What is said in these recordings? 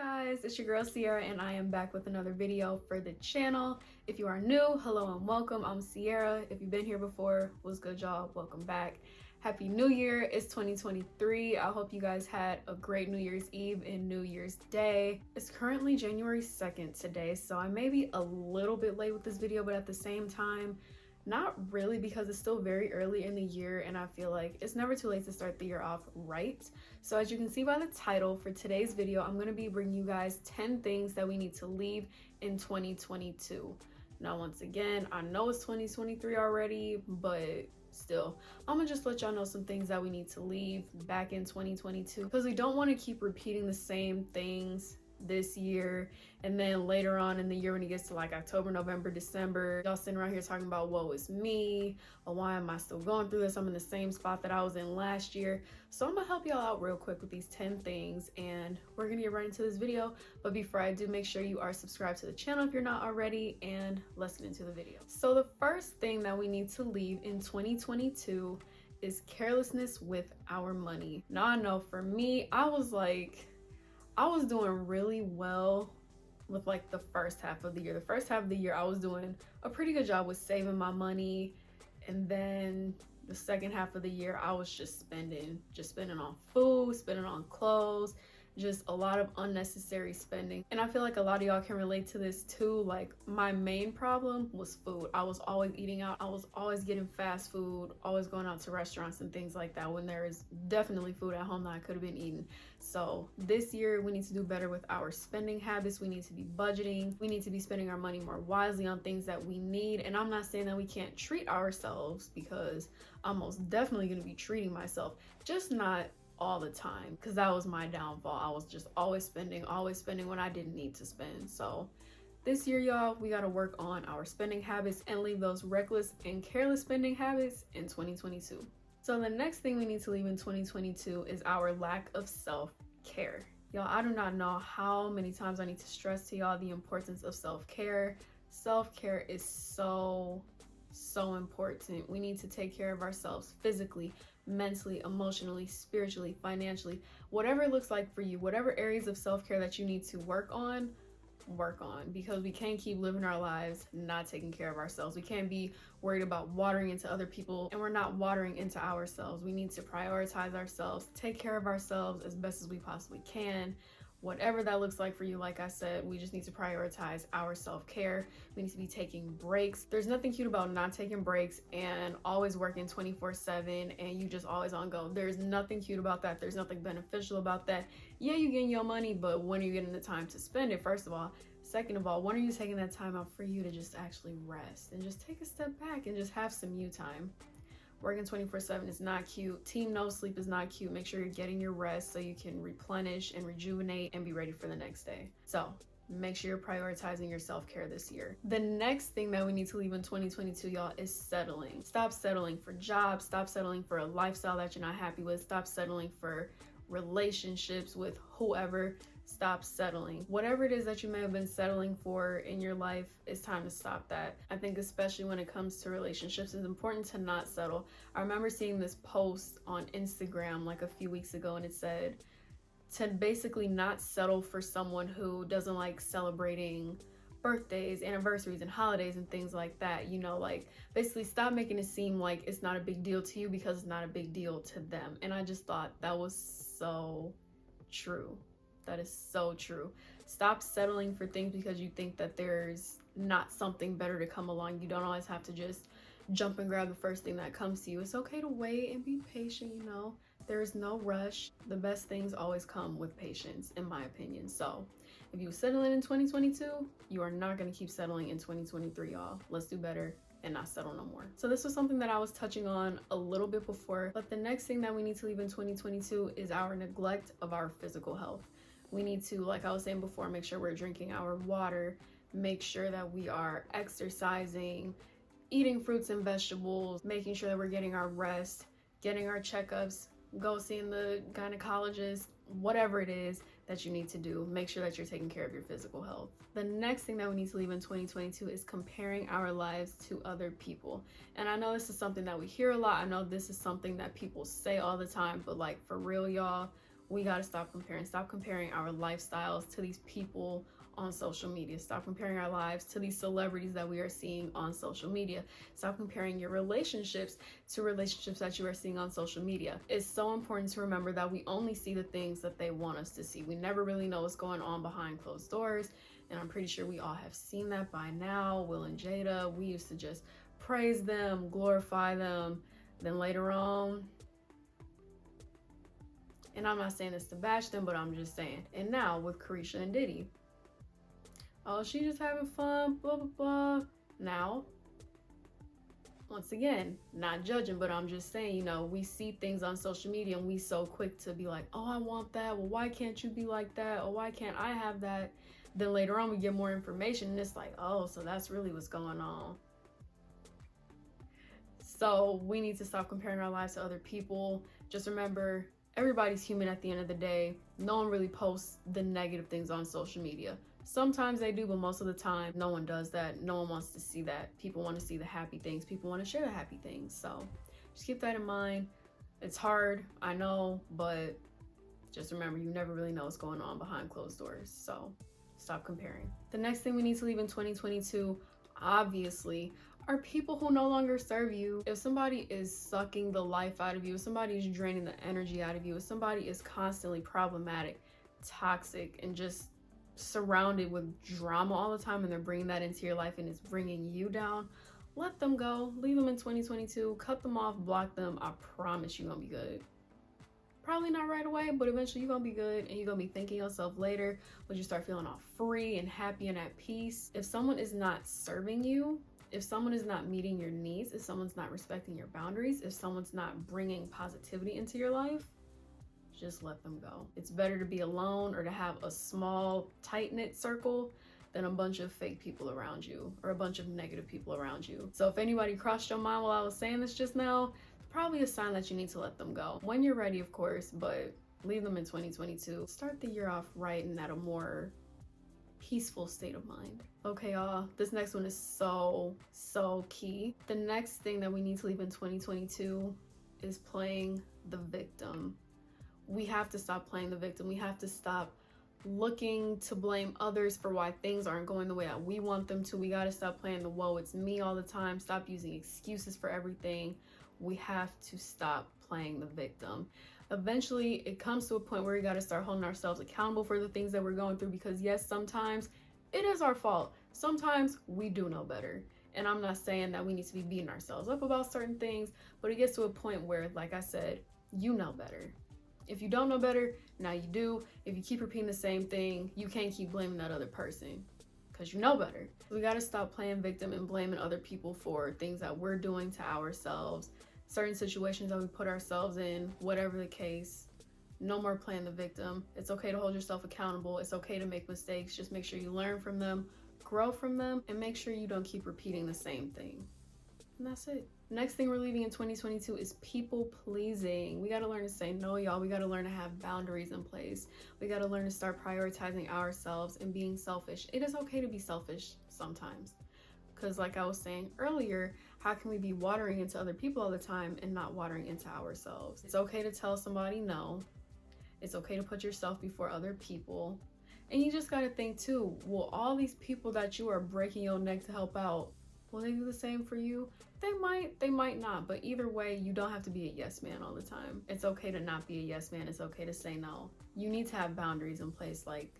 guys, it's your girl Sierra and I am back with another video for the channel. If you are new, hello and welcome. I'm Sierra. If you've been here before, what's good y'all? Welcome back. Happy New Year. It's 2023. I hope you guys had a great New Year's Eve and New Year's Day. It's currently January 2nd today, so I may be a little bit late with this video, but at the same time, not really, because it's still very early in the year and I feel like it's never too late to start the year off right. So as you can see by the title for today's video, I'm going to be bringing you guys 10 things that we need to leave in 2022. Now, once again, I know it's 2023 already, but still, I'm gonna just let y'all know some things that we need to leave back in 2022, because we don't want to keep repeating the same things this year and then later on in the year when it gets to like October, November, December, y'all sitting around here talking about woe is me, or why am I still going through this? I'm in the same spot that I was in last year. So I'm gonna help y'all out real quick with these 10 things and we're gonna get right into this video. But before I do, make sure you are subscribed to the channel if you're not already, and let's get into the video. So the first thing that we need to leave in 2022 is carelessness with our money. Now I know for me, I was doing really well with like the first half of the year. The first half of the year, I was doing a pretty good job with saving my money. And then the second half of the year, I was just spending on food, spending on clothes, just a lot of unnecessary spending. And I feel like a lot of y'all can relate to this too. Like, my main problem was food. I was always eating out. I was always getting fast food, always going out to restaurants and things like that when there is definitely food at home that I could have been eating. So this year we need to do better with our spending habits. We need to be budgeting. We need to be spending our money more wisely on things that we need. And I'm not saying that we can't treat ourselves, because I'm most definitely going to be treating myself, just not all the time, because that was my downfall. I was just always spending when I didn't need to spend. So this year, y'all, we got to work on our spending habits and leave those reckless and careless spending habits in 2022. So the next thing we need to leave in 2022 is our lack of self-care. Y'all, I do not know how many times I need to stress to y'all the importance of self-care. Self-care is so important. We need to take care of ourselves physically, mentally, emotionally, spiritually, financially, whatever it looks like for you, whatever areas of self-care that you need to work on, because we can't keep living our lives not taking care of ourselves. We can't be worried about watering into other people and we're not watering into ourselves. We need to prioritize ourselves, take care of ourselves as best as we possibly can. Whatever that looks like for you, like I said, we just need to prioritize our self-care. We need to be taking breaks. There's nothing cute about not taking breaks and always working 24/7 and you just always on go. There's nothing cute about that. There's nothing beneficial about that. Yeah, you're getting your money, but when are you getting the time to spend it, first of all? Second of all, when are you taking that time out for you to just actually rest and just take a step back and just have some you time? Working 24/7 is not cute. Team no sleep is not cute. Make sure you're getting your rest so you can replenish and rejuvenate and be ready for the next day. So make sure you're prioritizing your self-care this year. The next thing that we need to leave in 2022, y'all, is settling. Stop settling for jobs. Stop settling for a lifestyle that you're not happy with. Stop settling for relationships with whoever. Stop settling. Whatever it is that you may have been settling for in your life, it's time to stop that. I think especially when it comes to relationships, it's important to not settle. I remember seeing this post on Instagram like a few weeks ago, and it said to basically not settle for someone who doesn't like celebrating birthdays, anniversaries, and holidays and things like that. You know, like basically stop making it seem like it's not a big deal to you because it's not a big deal to them. And I just thought that was so true. That is so true. Stop settling for things because you think that there's not something better to come along. You don't always have to just jump and grab the first thing that comes to you. It's okay to wait and be patient, you know. There's no rush. The best things always come with patience, in my opinion. So if you settle in 2022, you are not going to keep settling in 2023, y'all. Let's do better and not settle no more. So this was something that I was touching on a little bit before, but the next thing that we need to leave in 2022 is our neglect of our physical health. We need to, like I was saying before, make sure we're drinking our water, make sure that we are exercising, eating fruits and vegetables, making sure that we're getting our rest, getting our checkups, go seeing the gynecologist, whatever it is that you need to do, make sure that you're taking care of your physical health. The next thing that we need to leave in 2022 is comparing our lives to other people. And I know this is something that we hear a lot. I know this is something that people say all the time, but like for real, y'all, we got to stop comparing. Stop comparing our lifestyles to these people on social media. Stop comparing our lives to these celebrities that we are seeing on social media. Stop comparing your relationships to relationships that you are seeing on social media. It's so important to remember that we only see the things that they want us to see. We never really know what's going on behind closed doors, and I'm pretty sure we all have seen that by now. Will and Jada, we used to just praise them, glorify them, then later on, and I'm not saying this to bash them, but I'm just saying, and now with Caresha and Diddy, oh, she just having fun, blah, blah, blah. Now, once again, not judging, but I'm just saying, you know, we see things on social media and we so quick to be like, oh, I want that. Well, why can't you be like that? Or why can't I have that? Then later on we get more information and it's like, oh, so that's really what's going on. So we need to stop comparing our lives to other people. Just remember, everybody's human at the end of the day. No one really posts the negative things on social media. Sometimes they do, but most of the time, no one does that. No one wants to see that. People want to see the happy things. People want to share the happy things. So just keep that in mind. It's hard, I know, but just remember, you never really know what's going on behind closed doors. So stop comparing. The next thing we need to leave in 2022, obviously, are people who no longer serve you. If somebody is sucking the life out of you, if somebody is draining the energy out of you, if somebody is constantly problematic, toxic, and just surrounded with drama all the time, and they're bringing that into your life and it's bringing you down, let them go. Leave them in 2022. Cut them off, block them. I promise you're gonna be good. Probably not right away, but eventually you're gonna be good, and you're gonna be thanking yourself later when you start feeling all free and happy and at peace. If someone is not serving you, if someone is not meeting your needs, if someone's not respecting your boundaries, if someone's not bringing positivity into your life, just let them go. It's better to be alone or to have a small, tight-knit circle than a bunch of fake people around you or a bunch of negative people around you. So if anybody crossed your mind while I was saying this just now, probably a sign that you need to let them go. When you're ready, of course, but leave them in 2022. Start the year off right and at a more peaceful state of mind. Okay, y'all, this next one is so key. The next thing that we need to leave in 2022 is playing the victim. We have to stop playing the victim. We have to stop looking to blame others for why things aren't going the way that we want them to. We got to stop playing the woe it's me all the time. Stop using excuses for everything. We have to stop playing the victim. Eventually, it comes to a point where we got to start holding ourselves accountable for the things that we're going through, because yes, sometimes it is our fault. Sometimes we do know better. And I'm not saying that we need to be beating ourselves up about certain things, but it gets to a point where, like I said, you know better. If you don't know better, now you do. If you keep repeating the same thing, you can't keep blaming that other person because you know better. We got to stop playing victim and blaming other people for things that we're doing to ourselves, certain situations that we put ourselves in, whatever the case. No more playing the victim. It's okay to hold yourself accountable. It's okay to make mistakes. Just make sure you learn from them, grow from them, and make sure you don't keep repeating the same thing. And that's it. Next thing we're leaving in 2022 is people pleasing. We got to learn to say no, y'all. We got to learn to have boundaries in place. We got to learn to start prioritizing ourselves and being selfish. It is okay to be selfish sometimes. Because like I was saying earlier, how can we be watering into other people all the time and not watering into ourselves? It's okay to tell somebody no. It's okay to put yourself before other people. And you just got to think too, will all these people that you are breaking your neck to help out, will they do the same for you? They might not, but either way, you don't have to be a yes man all the time. It's okay to not be a yes man. It's okay to say no. You need to have boundaries in place. Like,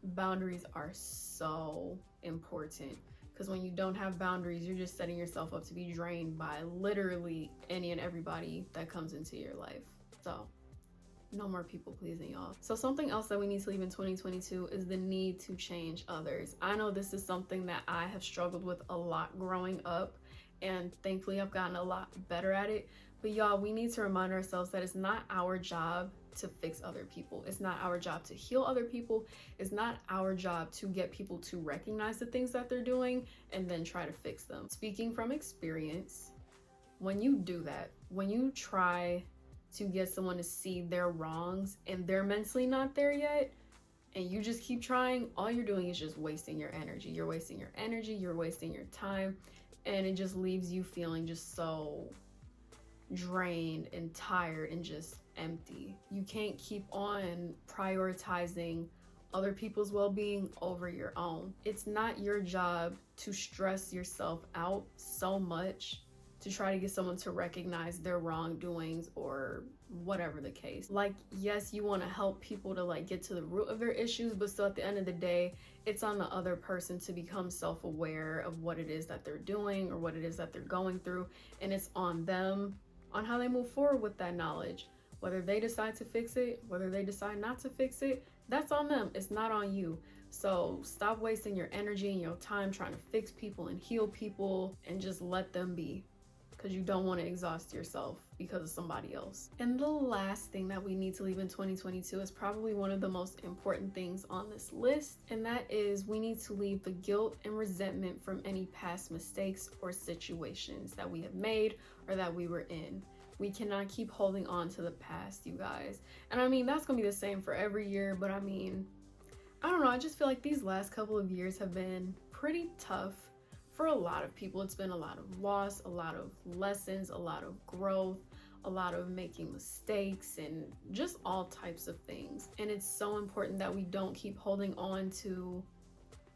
boundaries are so important, because when you don't have boundaries, you're just setting yourself up to be drained by literally any and everybody that comes into your life. So no more people pleasing, y'all. So something else that we need to leave in 2022 is the need to change others. I know this is something that I have struggled with a lot growing up, and thankfully I've gotten a lot better at it. But y'all, we need to remind ourselves that it's not our job to fix other people. It's not our job to heal other people. It's not our job to get people to recognize the things that they're doing and then try to fix them. Speaking from experience, when you do that, when you try to get someone to see their wrongs and they're mentally not there yet, and you just keep trying, all you're doing is just wasting your energy. You're wasting your energy, you're wasting your time, and it just leaves you feeling just so drained and tired and just empty. You can't keep on prioritizing other people's well-being over your own. It's not your job to stress yourself out so much to try to get someone to recognize their wrongdoings or whatever the case. Like, yes, you want to help people to like get to the root of their issues, but still at the end of the day, it's on the other person to become self-aware of what it is that they're doing or what it is that they're going through, and it's on them on how they move forward with that knowledge. Whether they decide to fix it, whether they decide not to fix it, that's on them. It's not on you. So stop wasting your energy and your time trying to fix people and heal people, and just let them be, because you don't want to exhaust yourself because of somebody else. And the last thing that we need to leave in 2022 is probably one of the most important things on this list, and that is we need to leave the guilt and resentment from any past mistakes or situations that we have made or that we were in. We cannot keep holding on to the past, you guys. And I mean, that's gonna be the same for every year, but I mean, I don't know, I just feel like these last couple of years have been pretty tough for a lot of people. It's been a lot of loss, a lot of lessons, a lot of growth, a lot of making mistakes, and just all types of things. And it's so important that we don't keep holding on to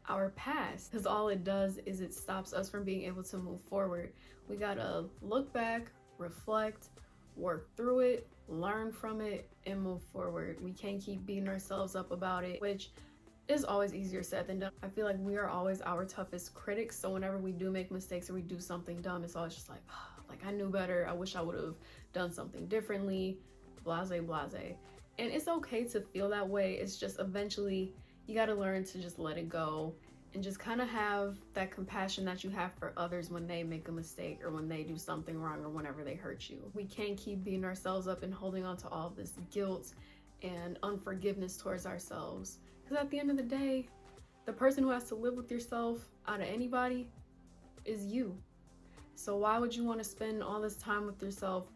our past, because all it does is it stops us from being able to move forward. We gotta look back, reflect, work through it, learn from it, and move forward. We can't keep beating ourselves up about it, which is always easier said than done. I feel like we are always our toughest critics, so whenever we do make mistakes or we do something dumb, it's always just like, oh, like I knew better, I wish I would have done something differently, blase blase. And it's okay to feel that way. It's just eventually you got to learn to just let it go and just kind of have that compassion that you have for others when they make a mistake or when they do something wrong or whenever they hurt you. We can't keep beating ourselves up and holding on to all this guilt and unforgiveness towards ourselves, because at the end of the day, the person who has to live with yourself out of anybody is you. So why would you want to spend all this time with yourself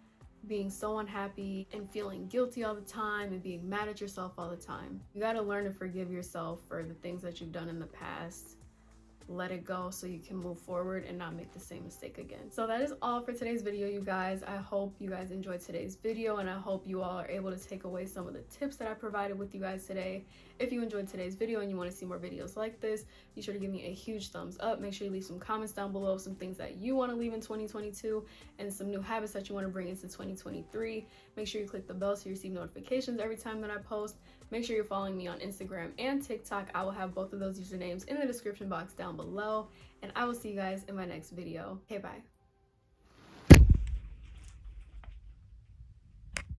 being so unhappy and feeling guilty all the time and being mad at yourself all the time? You got to learn to forgive yourself for the things that you've done in the past. Let it go so you can move forward and not make the same mistake again. So that is all for today's video, you guys. I hope you guys enjoyed today's video, and I hope you all are able to take away some of the tips that I provided with you guys today. If you enjoyed today's video and you want to see more videos like this, be sure to give me a huge thumbs up. Make sure you leave some comments down below, some things that you want to leave in 2022 and some new habits that you want to bring into 2023. Make sure you click the bell so you receive notifications every time that I post. Make sure you're following me on Instagram and TikTok. I will have both of those usernames in the description box down below, and I will see you guys in my next video. Okay, bye.